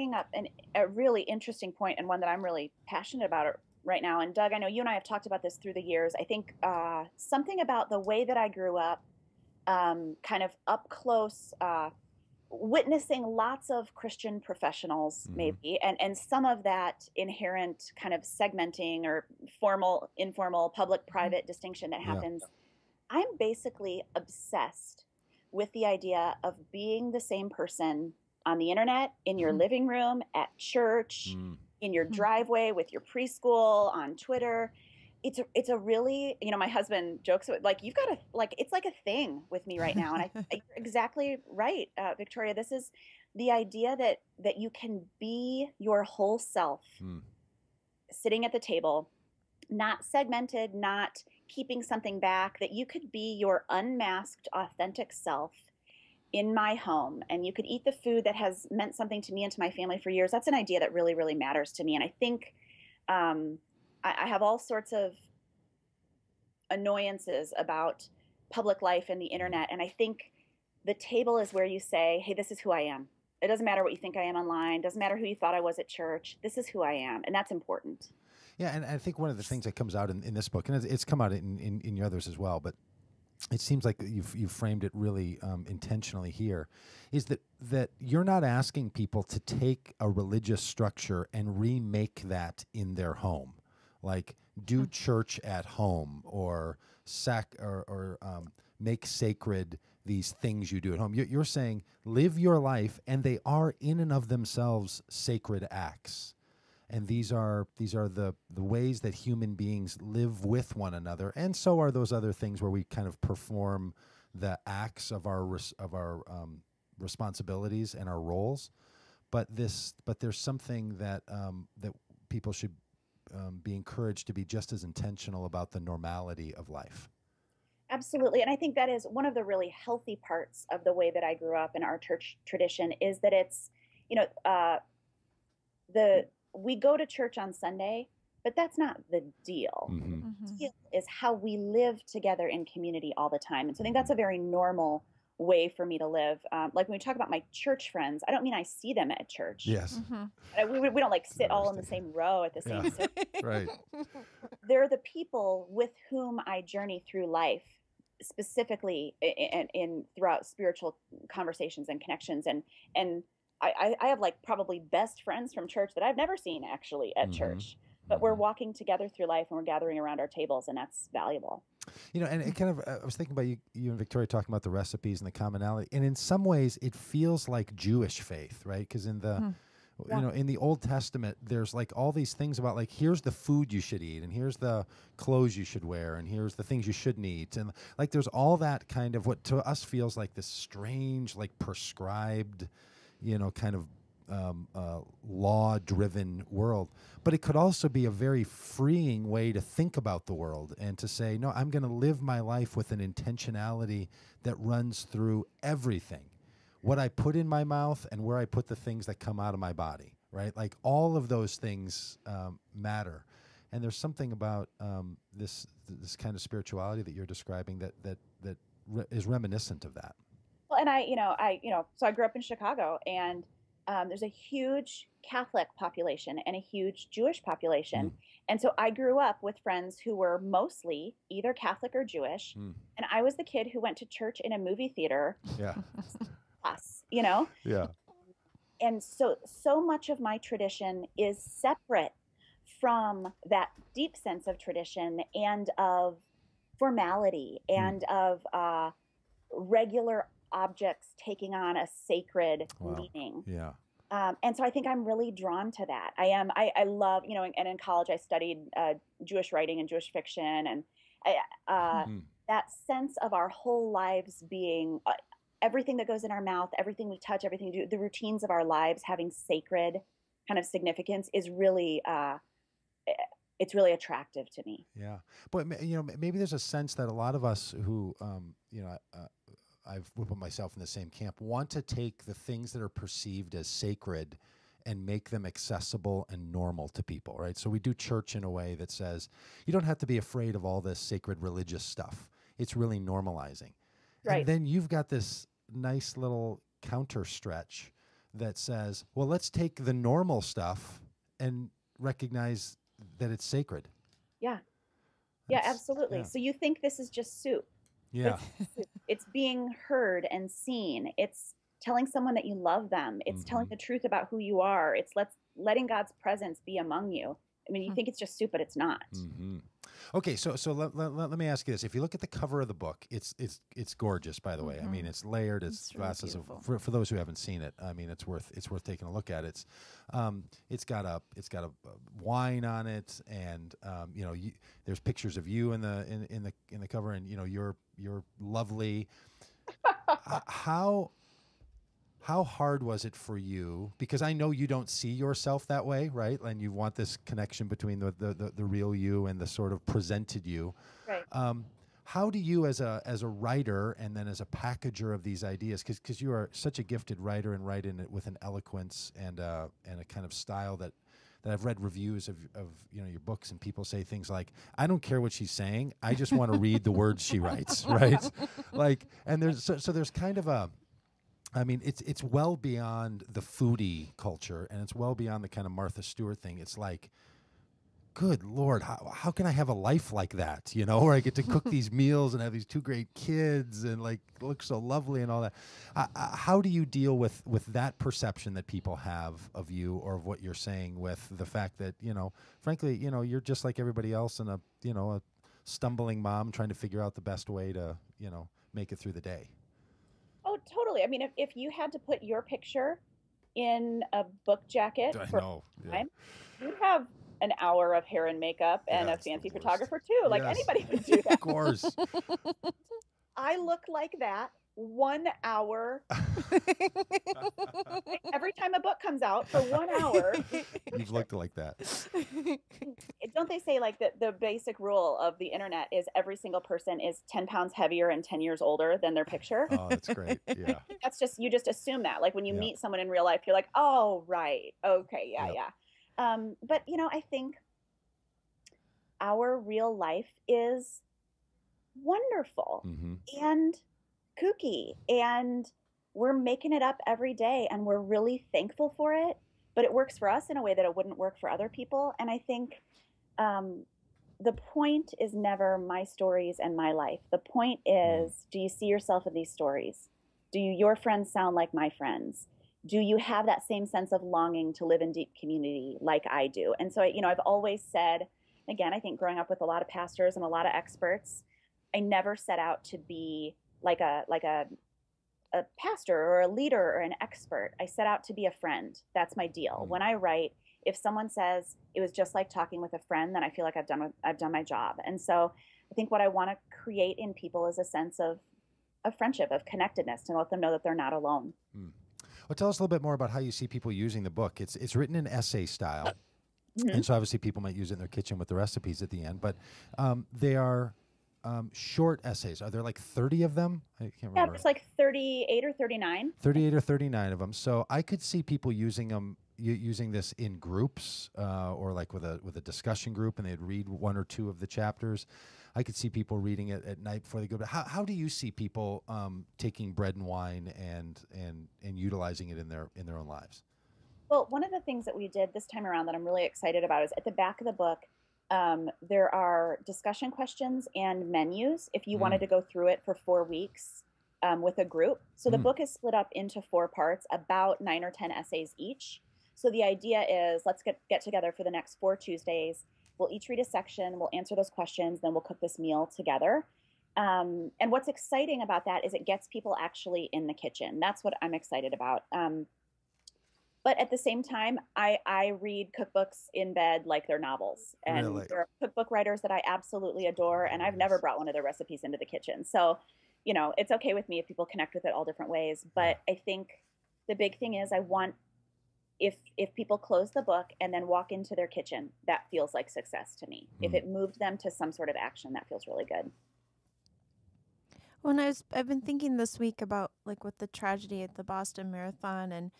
bringing up a really interesting point, and one that I'm really passionate about right now. And Doug, I know you and I have talked about this through the years. I think something about the way that I grew up, kind of up close, witnessing lots of Christian professionals, maybe, and some of that inherent kind of segmenting or formal, informal, public, private distinction that happens. I'm basically obsessed with the idea of being the same person on the internet, in your living room, at church, in your driveway, with your preschool, on Twitter. It's a really, my husband jokes like, you've got to, like, it's like a thing with me right now. And you're exactly right, Victoria. This is the idea that you can be your whole self sitting at the table, not segmented, not keeping something back, that you could be your unmasked, authentic self in my home, and you could eat the food that has meant something to me and to my family for years. That's an idea that really, really matters to me. And I think I have all sorts of annoyances about public life and the internet. And I think the table is where you say, hey, this is who I am. It doesn't matter what you think I am online. It doesn't matter who you thought I was at church. This is who I am. And that's important. Yeah, and I think one of the things that comes out in this book, and it's come out in your others as well, but it seems like you've framed it really intentionally here, is that you're not asking people to take a religious structure and remake that in their home, like do church at home or make sacred these things you do at home. You're saying live your life, and they are in and of themselves sacred acts. And these are the ways that human beings live with one another, and so are those other things where we kind of perform the acts of our responsibilities and our roles. But there's something that that people should be encouraged to be just as intentional about the normality of life. Absolutely, and I think that is one of the really healthy parts of the way that I grew up in our church tradition, is that it's we go to church on Sunday, but that's not the deal. The deal is how we live together in community all the time. And so I think that's a very normal way for me to live. Like when we talk about my church friends, I don't mean I see them at church. Yes. We don't like sit all in the same row at the same service. Right. They're the people with whom I journey through life, specifically in throughout spiritual conversations and connections. And I have like probably best friends from church that I've never seen actually at church, but we're walking together through life and we're gathering around our tables, and that's valuable. And it kind of, I was thinking about you and Victoria talking about the recipes and the commonality, and in some ways it feels like Jewish faith, right? Because in the, in the Old Testament, there's like all these things about like, here's the food you should eat, and here's the clothes you should wear, and here's the things you shouldn't eat. And like, there's all that kind of what to us feels like this strange, like prescribed, kind of law-driven world. But it could also be a very freeing way to think about the world and to say, no, I'm going to live my life with an intentionality that runs through everything. What I put in my mouth and where I put the things that come out of my body, right? Like all of those things matter. And there's something about this kind of spirituality that you're describing that is reminiscent of that. Well, and so I grew up in Chicago, and there's a huge Catholic population and a huge Jewish population. And so I grew up with friends who were mostly either Catholic or Jewish. And I was the kid who went to church in a movie theater. Yeah. Yeah. And so much of my tradition is separate from that deep sense of tradition and of formality and of regular objects taking on a sacred meaning. Yeah. And so I think I'm really drawn to that. I love, and in college I studied Jewish writing and Jewish fiction, and that sense of our whole lives being everything that goes in our mouth, everything we touch, everything we do, the routines of our lives having sacred kind of significance is really, it's really attractive to me. Yeah. But, maybe there's a sense that a lot of us who, I've put myself in the same camp, want to take the things that are perceived as sacred and make them accessible and normal to people, right? So we do church in a way that says, you don't have to be afraid of all this sacred religious stuff. It's really normalizing. Right. And then you've got this nice little counter stretch that says, well, let's take the normal stuff and recognize that it's sacred. Yeah. Yeah, That's, absolutely. yeah. So you think this is just soup. Yeah. It's being heard and seen. It's telling someone that you love them. It's telling Mhm. the truth about who you are. It's letting God's presence be among you. I mean, you think it's just soup, but it's not. Mm-hmm. Okay, so let me ask you this: if you look at the cover of the book, it's gorgeous, by the way. I mean, it's layered. It's really glasses of beautiful. for those who haven't seen it. I mean, it's worth taking a look at. It's got a wine on it, and there's pictures of you in the cover, and you're lovely. How hard was it for you? Because I know you don't see yourself that way, right? And you want this connection between the real you and the sort of presented you. Right. How do you, as a writer and then as a packager of these ideas, because you are such a gifted writer and write in it with an eloquence and a kind of style that I've read reviews of your books, and people say things like, I don't care what she's saying, I just want to read the words she writes, right? Like, and there's there's kind of a, I mean, it's well beyond the foodie culture, and it's well beyond the kind of Martha Stewart thing. It's like, good Lord, how can I have a life like that? Where I get to cook these meals and have these 2 great kids and like look so lovely and all that. How do you deal with that perception that people have of you or of what you're saying, with the fact that frankly, you're just like everybody else, and a stumbling mom trying to figure out the best way to make it through the day. Oh, totally. I mean, if you had to put your picture in a book jacket I for know. time, you'd have an hour of hair and makeup and Yeah, a it's the fancy worst. photographer too. Like, Yes. anybody would do that. Of course. I look like that 1 hour. Every time a book comes out for 1 hour. You've looked like that. Don't they say like that the basic rule of the internet is every single person is 10 pounds heavier and 10 years older than their picture? Oh, that's great. Yeah. That's just, you just assume that. Like when you Yeah. meet someone in real life, you're like, oh, right. Okay. Yeah. Yep. Yeah. But I think our real life is wonderful Mm-hmm. and kooky, and we're making it up every day, and we're really thankful for it, but it works for us in a way that it wouldn't work for other people. And I think the point is never my stories and my life. The point is, do you see yourself in these stories? Do your friends sound like my friends? Do you have that same sense of longing to live in deep community like I do? And so, I've always said, again, I think growing up with a lot of pastors and a lot of experts, I never set out to be like a pastor or a leader or an expert. I set out to be a friend. That's my deal. When I write, if someone says it was just like talking with a friend, then I feel like I've done my job. And so I think what I want to create in people is a sense of friendship, of connectedness, to let them know that they're not alone. Well, tell us a little bit more about how you see people using the book. It's written in essay style, and so obviously people might use it in their kitchen with the recipes at the end. But they are short essays. Are there like 30 of them? I can't remember. Yeah, there's like 38 or 39. 38 or 39 of them. So I could see people using them. Using this in groups or like with a discussion group, and they'd read 1 or 2 of the chapters. I could see people reading it at night before they go to bed. How do you see people taking bread and wine and utilizing it in their own lives? Well, one of the things that we did this time around that I'm really excited about is at the back of the book, there are discussion questions and menus if you wanted to go through it for 4 weeks with a group. So the book is split up into 4 parts, about 9 or 10 essays each. So the idea is, let's get together for the next 4 Tuesdays. We'll each read a section, we'll answer those questions, then we'll cook this meal together. And what's exciting about that is it gets people actually in the kitchen. That's what I'm excited about. But at the same time, I read cookbooks in bed like they're novels. And Really? there are cookbook writers that I absolutely adore, and I've never brought one of their recipes into the kitchen. So, it's okay with me if people connect with it all different ways. But I think the big thing is I want, if people close the book and then walk into their kitchen, that feels like success to me. If it moved them to some sort of action, that feels really good. Well, I've been thinking this week about like with the tragedy at the Boston Marathon, and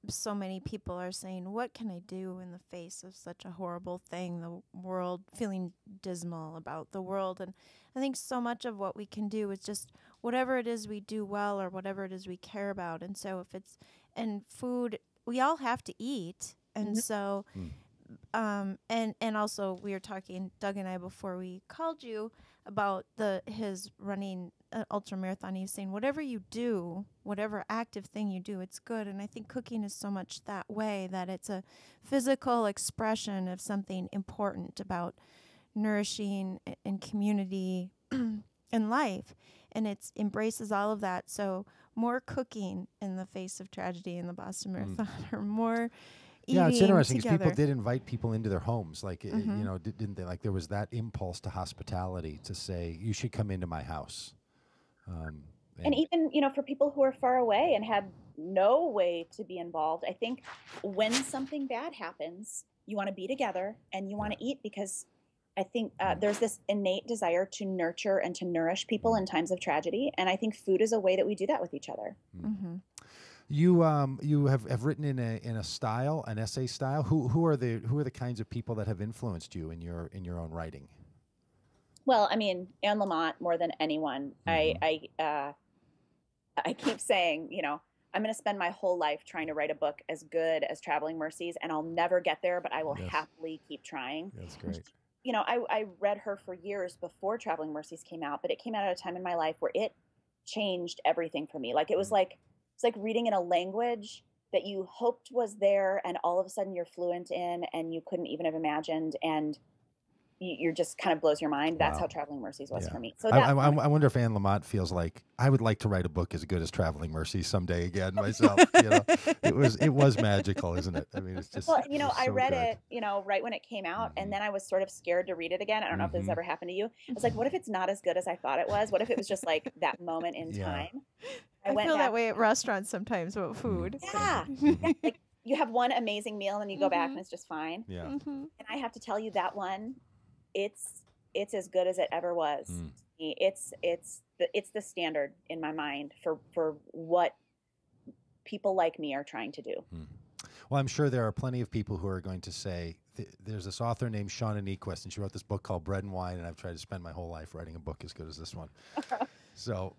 so many people are saying, what can I do in the face of such a horrible thing, the world, feeling dismal about the world. And I think so much of what we can do is just whatever it is we do well or whatever it is we care about. And so if it's and food, we all have to eat. And so, and also we were talking, Doug and I, before we called you, about his running an ultra marathon. He was saying, whatever you do, whatever active thing you do, it's good. And I think cooking is so much that way, that it's a physical expression of something important about nourishing and community and life. And it embraces all of that. So more cooking in the face of tragedy in the Boston Marathon, or more yeah, it's interesting because together. people did invite people into their homes. Like, you know, didn't they? Like, there was that impulse to hospitality to say, you should come into my house. And even, you know, for people who are far away and had no way to be involved, I think when something bad happens, you want to be together and you want to eat, because I think there's this innate desire to nurture and to nourish people in times of tragedy. And I think food is a way that we do that with each other. You have written in a style, an essay style. Who are the kinds of people that have influenced you in your own writing? Well, I mean, Anne Lamott more than anyone. I keep saying, you know, I'm going to spend my whole life trying to write a book as good as Traveling Mercies, and I'll never get there, but I will happily keep trying. That's great. You know, I read her for years before Traveling Mercies came out, but it came out at a time in my life where it changed everything for me. Like, it was like, it's like reading in a language that you hoped was there, and all of a sudden you're fluent in, and you couldn't even have imagined, and you're just kind of blows your mind. That's how Traveling Mercies was for me. So I wonder if Anne Lamott feels like, I would like to write a book as good as Traveling Mercies someday again myself. You know, it was magical, isn't it? I mean, it's just, well, you know, I read good. it, you know, right when it came out, and then I was sort of scared to read it again. I don't know if this has ever happened to you. I was like, what if it's not as good as I thought it was? What if it was just like that moment in time? I feel that way at restaurants sometimes about food. Yeah. Like, you have one amazing meal and then you go back and it's just fine. Yeah. And I have to tell you, that one, it's as good as it ever was. It's the standard in my mind for what people like me are trying to do. Well, I'm sure there are plenty of people who are going to say, there's this author named Shauna Niequist, and she wrote this book called Bread and Wine, and I've tried to spend my whole life writing a book as good as this one. So,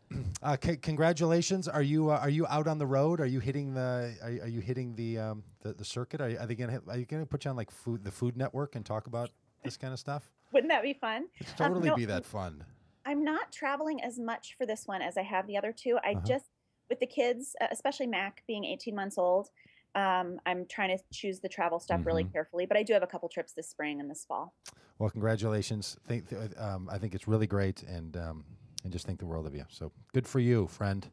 congratulations! Are you out on the road? Are you hitting the circuit? Are you gonna put you on like the Food Network and talk about this kind of stuff? Wouldn't that be fun? It'd totally be that fun. I'm not traveling as much for this one as I have the other two. I just, with the kids, especially Mac being 18 months old, I'm trying to choose the travel stuff really carefully. But I do have a couple trips this spring and this fall. Well, congratulations. I think it's really great, and just think the world of you. So good for you, friend.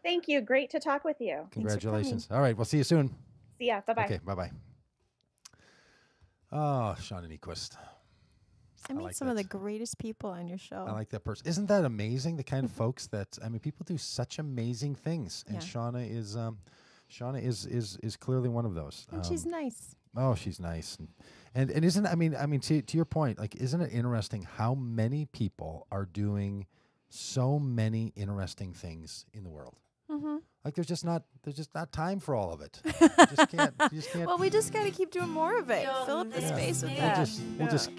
Thank you. Great to talk with you. Congratulations. All right. We'll see you soon. See ya. Bye-bye. Okay. Bye-bye. Oh, Shauna Niequist. I meet some of the greatest people on your show. I like that person. Isn't that amazing? The kind of folks that, I mean, people do such amazing things, and Shauna is clearly one of those. And she's nice. Oh, she's nice, and isn't, I mean to your point, like, isn't it interesting how many people are doing so many interesting things in the world? Like, there's just not time for all of it. You just can't. Well, we just got to keep doing more of it. Fill up the space with that. We'll just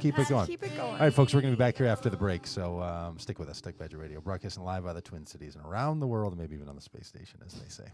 keep it going. Keep it going. All right, folks, we're going to be back here after the break, so stick with us. Pagitt Radio, broadcasting live out of the Twin Cities and around the world, and maybe even on the space station, as they say.